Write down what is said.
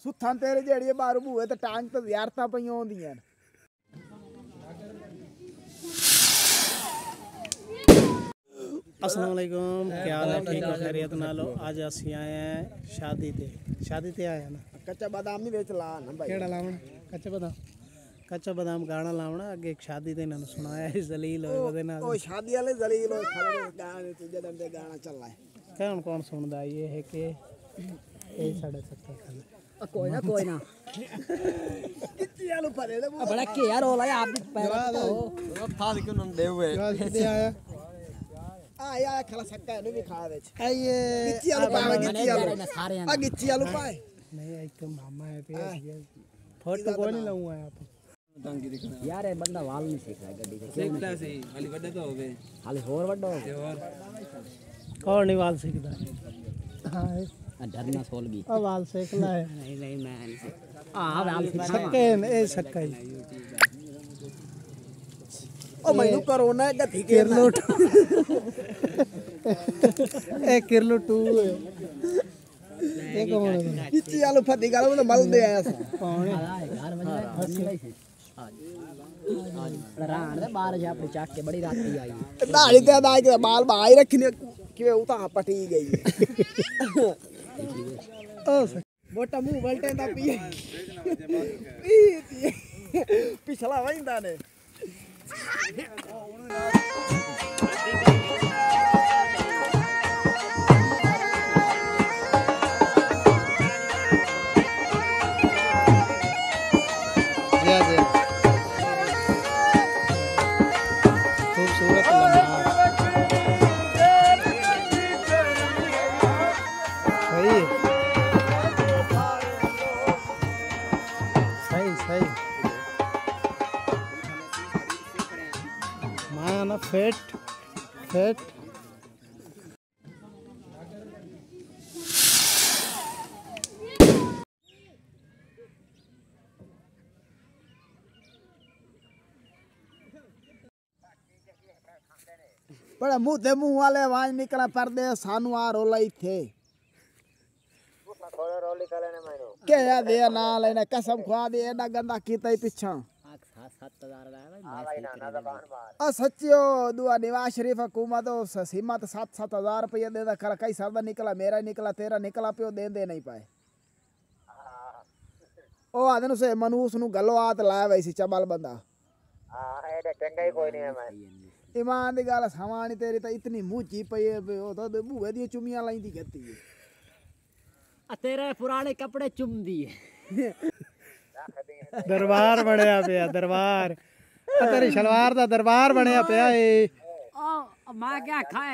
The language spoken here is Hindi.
सुथां तेरे जेड़ी बाहर बूए ते टांग ते ज़ियारतां पईयां होंदियां। अस्सलाम वालेकुम, क्या हाल है? ठीक है, खैरियत नालो। आज असी आए हैं शादी ते आए हैं ना। कच्चा बादाम नहीं बेच ला ना भाई। केड़ा लावण? कच्चा बादाम गाना लावण। अगे एक शादी ते इन्होंने सुनाया है जलील होए वदे नाल। ओ शादी वाले जलील होए खड़े गाने ते जदम दे गाना चल रहा है। कौन सुनदा ये है कि ए साढ़े 70 साल कोई ना कितनी आलू परे दे बड़ा के यार होला आप भी पैर तो था क्यों न दे हुए कितने आया आया खला सकता है भी खा वेच ये कितनी आलू पाए कितनी आलू सारे आ कितनी आलू पाए नहीं एक तो मामा है पे फोटो कोई नहीं लाऊंगा आप यार ये बंदा वाल नहीं सीख रहा गड्डी से सीखता सी हाली बड़ा तो होवे हाले होर वड्डो और कौन नहीं वाल सीखदा। हां डरना सोल भी वाल सीखना है। नहीं मैं नहीं हां वाल सक्के ए सक्का ही ओ मैनू कोरोना है गथी के किरलो ए किरलो 2 ये कौन है? कितनी आलू फदी गाल में मल दे आया सा कौन है? यार मजा आज राण दे बाहर जा अपनी चाक के बड़ी रात्रि आई दाढ़ी ते दाई के बाल बाई रखने कि उता पटी गई ओ मोटा मुंह बलटे दा पी पिछला वंदा ने खूबसूरत लम्हा सही माया ना फेट बड़ा मुंह वाले आवाज निकला पर्दे सानू आ रोला ही थे थोड़ा रोली कर लेने मैनू के या दे ना लेने कसम खवा दे एडा गंदा कीता ही पीछा 7,000 लाया भाई ना जबान मार आ सच्चियो दुआ निवाज शरीफ हुकूमत सीमा तो 7,000 रुपये दे दा कर कई साल निकला मेरा निकला तेरा निकला पियो दे नहीं पाए ओ आदन से मनूस नु गलो आत लाया वैसी चबल बंदा हां एडे चंगा ही कोई नहीं है मैं ईमान दी गल सवानी तेरी तो इतनी मुंची पई ओ तो बूए दी चुमियां लाईंदी गत्ती तेरे पुराने कपड़े चुम दिए दरबार बनया पिया दरबार तेरी शलवार दा दरबार बनया पिया ए मैं क्या खाए